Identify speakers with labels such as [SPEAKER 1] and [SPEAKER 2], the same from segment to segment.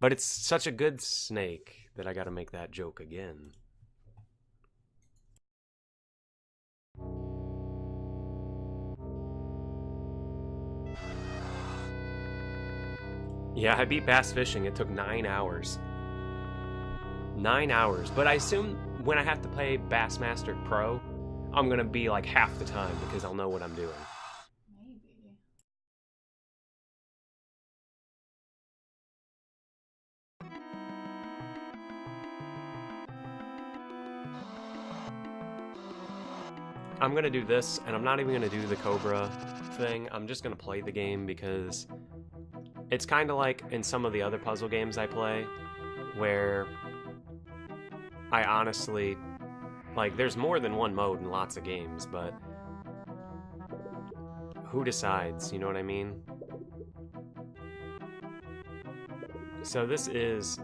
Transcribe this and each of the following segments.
[SPEAKER 1] But it's such a good snake that I gotta make that joke again. Yeah, I beat bass fishing. It took 9 hours. 9 hours. But I assume when I have to play Bassmaster Pro, I'm gonna be like half the time because I'll know what I'm doing.
[SPEAKER 2] Maybe.
[SPEAKER 1] I'm gonna do this, and I'm not even gonna do the Cobra thing. I'm just gonna play the game because it's kind of like in some of the other puzzle games I play, where I honestly, like, there's more than one mode in lots of games, but who decides, you know what I mean? So this is...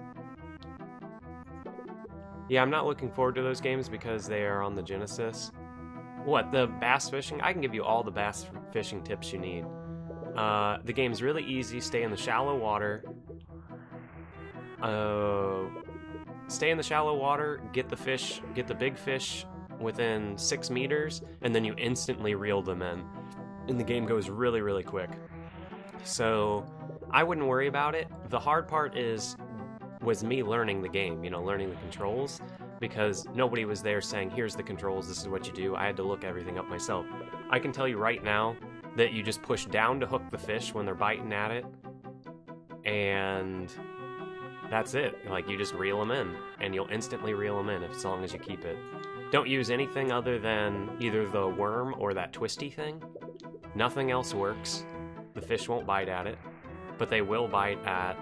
[SPEAKER 1] Yeah, I'm not looking forward to those games because they are on the Genesis. What, the bass fishing? I can give you all the bass fishing tips you need. The game's really easy. Stay in the shallow water. Stay in the shallow water, get the big fish within 6 meters, and then you instantly reel them in. And the game goes really, really quick. So I wouldn't worry about it. The hard part was me learning the game, learning the controls, because nobody was there saying, here's the controls, this is what you do. I had to look everything up myself. I can tell you right now that you just push down to hook the fish when they're biting at it, and that's it. Like, you just reel them in, and you'll instantly reel them in as long as you keep it. Don't use anything other than either the worm or that twisty thing. Nothing else works. The fish won't bite at it, but they will bite at...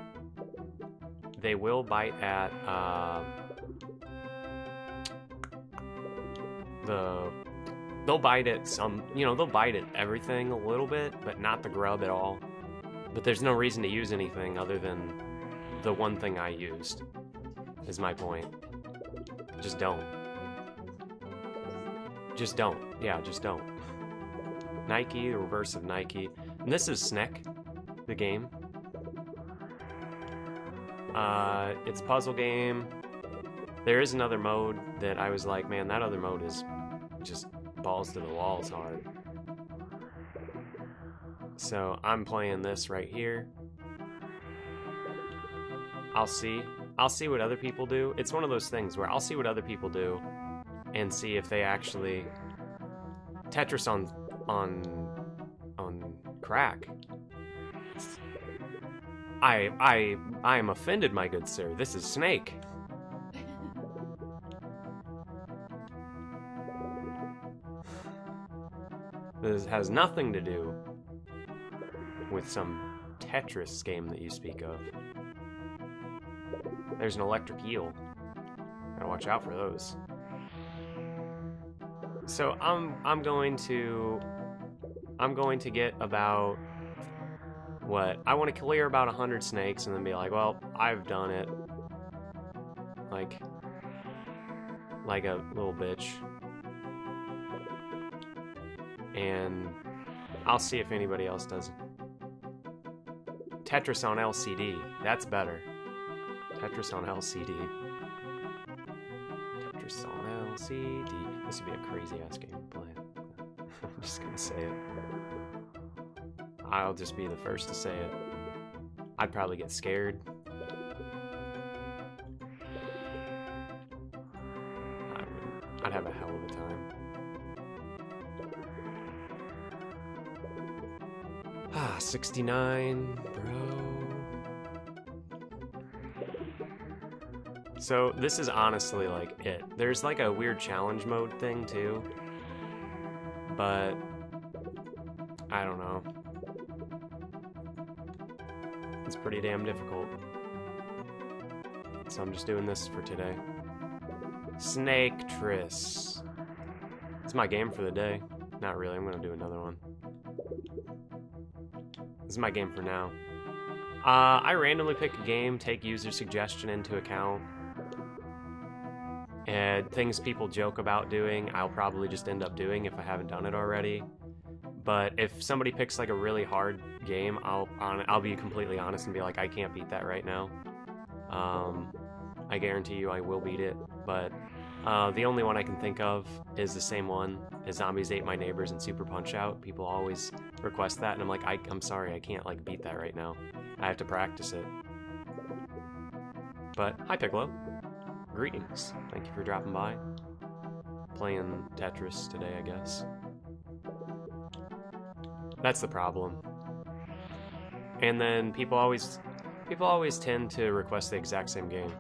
[SPEAKER 1] They'll bite at some, they'll bite at everything a little bit, but not the grub at all. But there's no reason to use anything other than the one thing I used, is my point. Just don't. Just don't. Yeah, just don't. Nike, the reverse of Nike. And this is Snek, the game. It's a puzzle game. There is another mode that I was like, man, that other mode is just balls to the walls hard. So I'm playing this right here. I'll see what other people do. It's one of those things where I'll see what other people do and see if they actually... Tetris on crack. I am offended, my good sir. This is Snake. This has nothing to do with some Tetris game that you speak of. There's an electric eel. Gotta watch out for those. So I'm going to get about... What? I want to clear about 100 snakes and then be like, well, I've done it. Like a little bitch. And I'll see if anybody else does it. Tetris on LCD. That's better. Tetris on LCD. Tetris on LCD. This would be a crazy ass game to play. I'm just gonna say it. I'll just be the first to say it. I'd probably get scared. I'd have a hell of a time. Ah, 69, bro. So this is honestly like it. There's like a weird challenge mode thing too, but I don't know. It's pretty damn difficult. So I'm just doing this for today. Snake-tris. It's my game for the day. Not really, I'm gonna do another one. This is my game for now. I randomly pick a game, take user suggestion into account. And things people joke about doing, I'll probably just end up doing if I haven't done it already. But if somebody picks like a really hard game, I'll be completely honest and be like, I can't beat that right now. I guarantee you I will beat it, but the only one I can think of is the same one as Zombies Ate My Neighbors and Super Punch-Out. People always request that, and I'm like, I'm sorry, I can't like beat that right now. I have to practice it. But, hi Piccolo. Greetings. Thank you for dropping by. Playing Tetris today, I guess. That's the problem. And then people always tend to request the exact same game.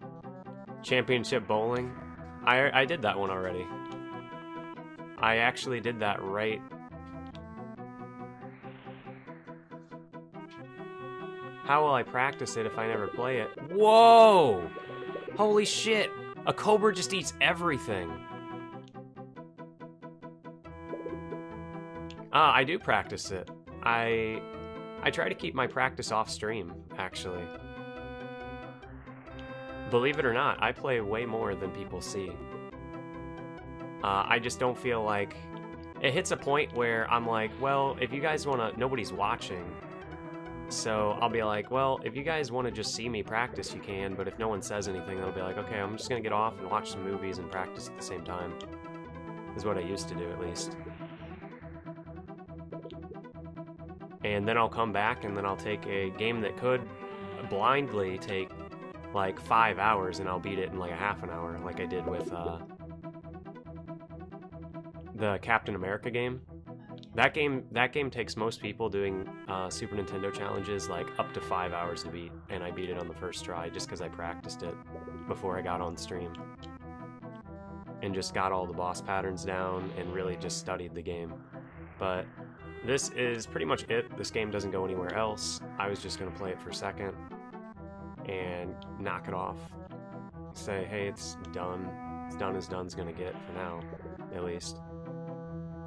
[SPEAKER 1] Championship Bowling. I did that one already. I actually did that right. How will I practice it if I never play it? Whoa! Holy shit! A cobra just eats everything. I do practice it. I try to keep my practice off stream, actually. Believe it or not, I play way more than people see. I just don't feel like... It hits a point where I'm like, well, if you guys want to... Nobody's watching. So I'll be like, well, if you guys want to just see me practice, you can, but if no one says anything, I'll be like, okay, I'm just going to get off and watch some movies and practice at the same time. Is what I used to do, at least. And then I'll come back, and then I'll take a game that could blindly take, like, 5 hours, and I'll beat it in, like, a half an hour, like I did with, the Captain America game. That game takes most people doing Super Nintendo challenges like up to 5 hours to beat, and I beat it on the first try just because I practiced it before I got on stream. And just got all the boss patterns down and really just studied the game. But this is pretty much it. This game doesn't go anywhere else. I was just going to play it for a second and knock it off. Say, hey, it's done. It's done as done's going to get for now, at least.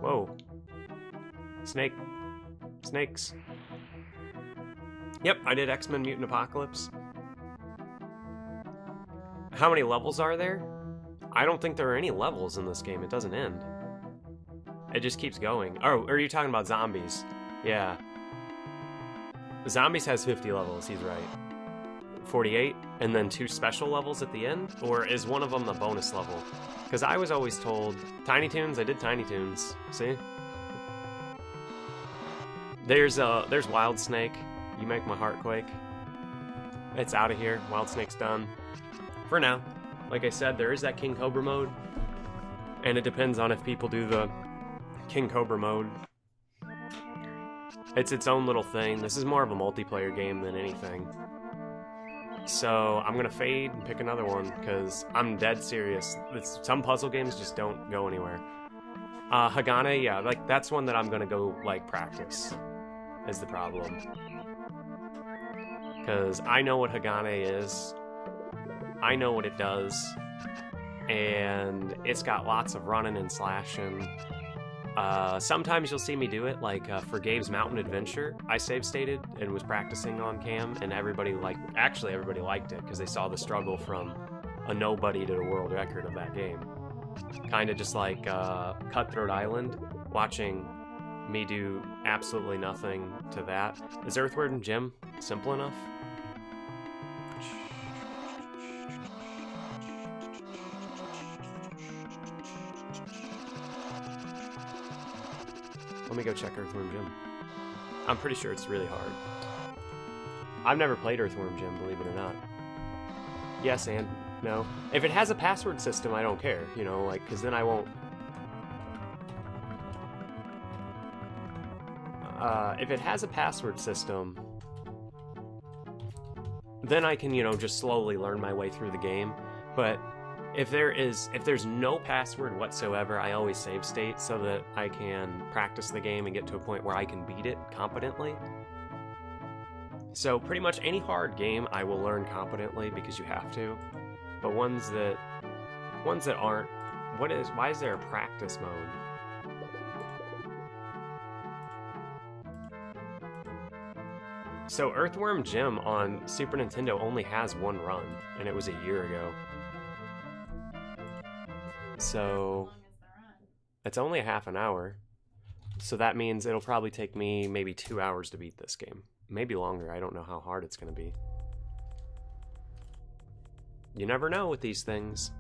[SPEAKER 1] Whoa. Snakes. Yep, I did X-Men Mutant Apocalypse. How many levels are there? I don't think there are any levels in this game. It doesn't end. It just keeps going. Oh, are you talking about Zombies? Yeah. Zombies has 50 levels, he's right. 48, and then 2 special levels at the end? Or is one of them the bonus level? Because I was always told... Tiny Toons, I did Tiny Toons. See? There's Wild Snake. You make my heart quake. It's out of here. Wild Snake's done. For now. Like I said, there is that King Cobra mode. And it depends on if people do the King Cobra mode. It's its own little thing. This is more of a multiplayer game than anything. So I'm gonna fade and pick another one, because I'm dead serious. Some puzzle games just don't go anywhere. Hagane, yeah, like that's one that I'm gonna go like practice. Is the problem. Because I know what Hagane is. I know what it does. And it's got lots of running and slashing. Sometimes you'll see me do it, like for Gabe's Mountain Adventure, I save stated and was practicing on cam, and everybody liked it because they saw the struggle from a nobody to the world record of that game. Kind of just like Cutthroat Island, watching me do absolutely nothing to that. Is Earthworm Jim simple enough? Let me go check Earthworm Jim. I'm pretty sure it's really hard. I've never played Earthworm Jim, believe it or not. Yes and no. If it has a password system, I don't care, you know, like, because then I won't... if it has a password system, then I can, you know, just slowly learn my way through the game. But if there's no password whatsoever, I always save state so that I can practice the game and get to a point where I can beat it competently. So pretty much any hard game I will learn competently because you have to. But ones that aren't, why is there a practice mode? So Earthworm Jim on Super Nintendo only has one run, and it was a year ago. So it's only a half an hour. So that means it'll probably take me maybe 2 hours to beat this game. Maybe longer, I don't know how hard it's going to be. You never know with these things.